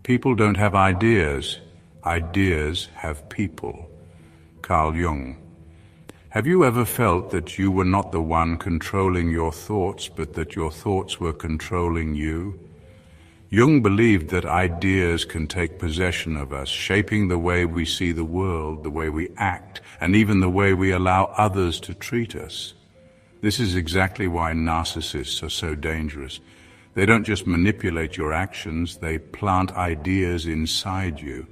People don't have ideas. Ideas have people. Carl Jung. Have you ever felt that you were not the one controlling your thoughts, but that your thoughts were controlling you? Jung believed that ideas can take possession of us, shaping the way we see the world, the way we act, and even the way we allow others to treat us. This is exactly why narcissists are so dangerous. They don't just manipulate your actions, they plant ideas inside you.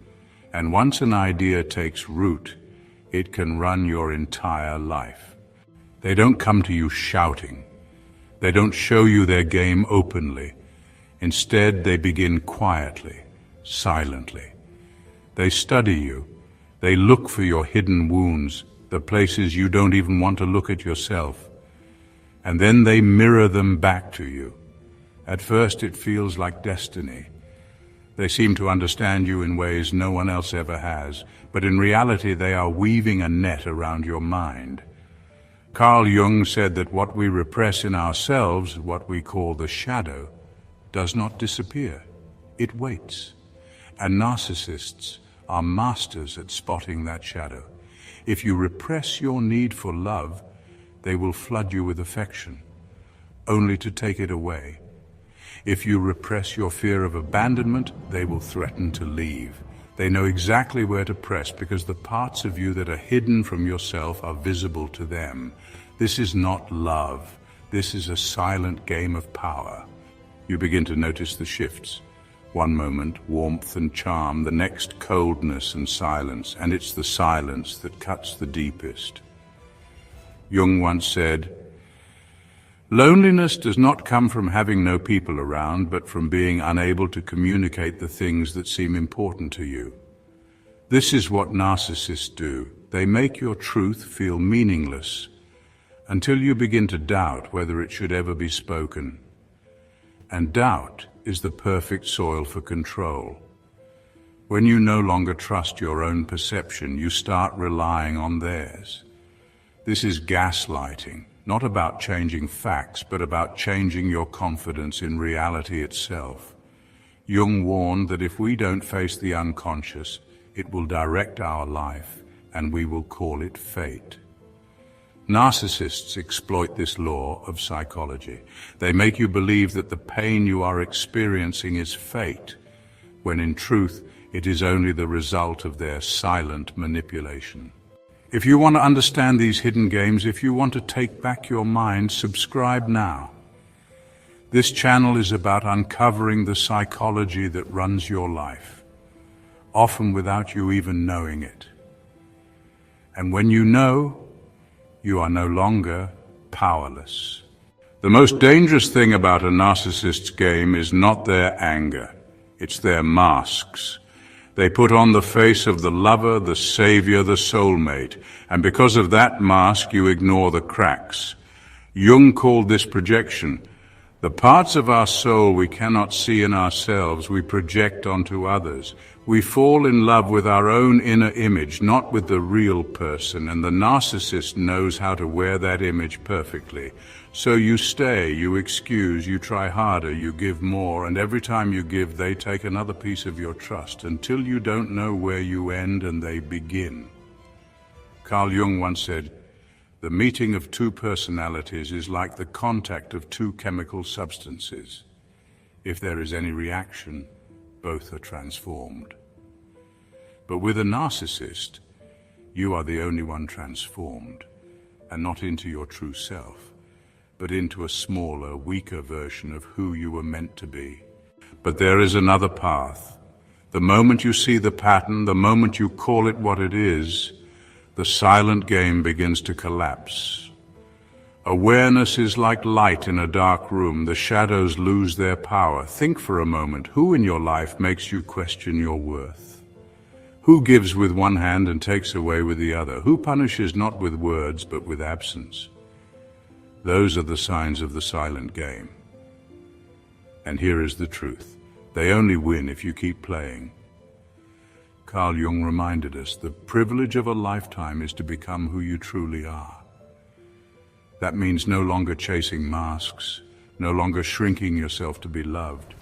And once an idea takes root, it can run your entire life. They don't come to you shouting. They don't show you their game openly. Instead, they begin quietly, silently. They study you. They look for your hidden wounds, the places you don't even want to look at yourself. And then they mirror them back to you. At first, it feels like destiny. They seem to understand you in ways no one else ever has, but in reality they are weaving a net around your mind. Carl Jung said that what we repress in ourselves, what we call the shadow, does not disappear. It waits. And narcissists are masters at spotting that shadow. If you repress your need for love, they will flood you with affection, only to take it away. If you repress your fear of abandonment, they will threaten to leave. They know exactly where to press because the parts of you that are hidden from yourself are visible to them. This is not love. This is a silent game of power. You begin to notice the shifts. One moment, warmth and charm, the next, coldness and silence, and it's the silence that cuts the deepest. Jung once said, "Loneliness does not come from having no people around, but from being unable to communicate the things that seem important to you." This is what narcissists do. They make your truth feel meaningless until you begin to doubt whether it should ever be spoken. And doubt is the perfect soil for control. When you no longer trust your own perception, you start relying on theirs. This is gaslighting. Not about changing facts, but about changing your confidence in reality itself. Jung warned that if we don't face the unconscious, it will direct our life, and we will call it fate. Narcissists exploit this law of psychology. They make you believe that the pain you are experiencing is fate, when in truth, it is only the result of their silent manipulation. If you want to understand these hidden games, if you want to take back your mind, subscribe now. This channel is about uncovering the psychology that runs your life, often without you even knowing it. And when you know, you are no longer powerless. The most dangerous thing about a narcissist's game is not their anger, it's their masks. They put on the face of the lover, the savior, the soulmate, and because of that mask you ignore the cracks. Jung called this projection. The parts of our soul we cannot see in ourselves, we project onto others. We fall in love with our own inner image, not with the real person, and the narcissist knows how to wear that image perfectly. So you stay, you excuse, you try harder, you give more, and every time you give, they take another piece of your trust until you don't know where you end and they begin. Carl Jung once said, "The meeting of two personalities is like the contact of two chemical substances. If there is any reaction, both are transformed." But with a narcissist, you are the only one transformed, and not into your true self, but into a smaller, weaker version of who you were meant to be. But there is another path. The moment you see the pattern, the moment you call it what it is, the silent game begins to collapse. Awareness is like light in a dark room. The shadows lose their power. Think for a moment, who in your life makes you question your worth? Who gives with one hand and takes away with the other? Who punishes not with words but with absence? Those are the signs of the silent game. And here is the truth. They only win if you keep playing. Carl Jung reminded us, the privilege of a lifetime is to become who you truly are. That means no longer chasing masks, no longer shrinking yourself to be loved.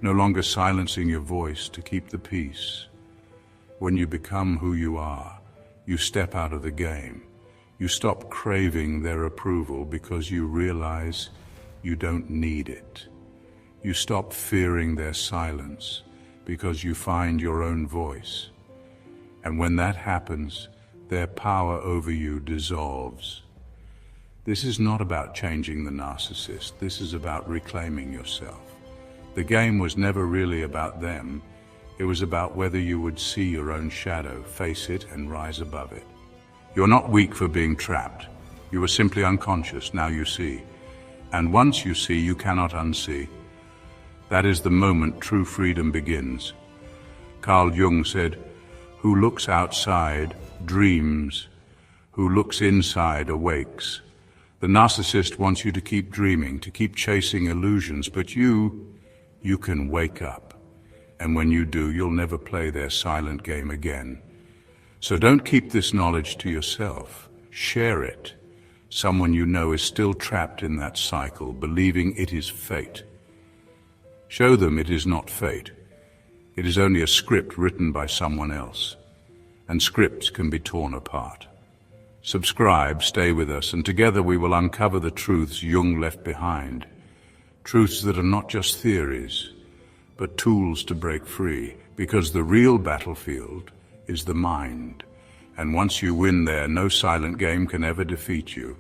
no longer silencing your voice to keep the peace. When you become who you are, you step out of the game. You stop craving their approval because you realize you don't need it. You stop fearing their silence because you find your own voice. And when that happens, their power over you dissolves. This is not about changing the narcissist. This is about reclaiming yourself. The game was never really about them. It was about whether you would see your own shadow, face it, and rise above it. You're not weak for being trapped. You were simply unconscious. Now you see. And once you see, you cannot unsee. That is the moment true freedom begins. Carl Jung said, "Who looks outside dreams. Who looks inside awakes." The narcissist wants you to keep dreaming, to keep chasing illusions, but you can wake up. And when you do, you'll never play their silent game again. So don't keep this knowledge to yourself. Share it. Someone you know is still trapped in that cycle, believing it is fate. Show them it is not fate. It is only a script written by someone else. And scripts can be torn apart. Subscribe, stay with us, and together we will uncover the truths Jung left behind. Truths that are not just theories, but tools to break free, because the real battlefield is the mind. And once you win there, no silent game can ever defeat you.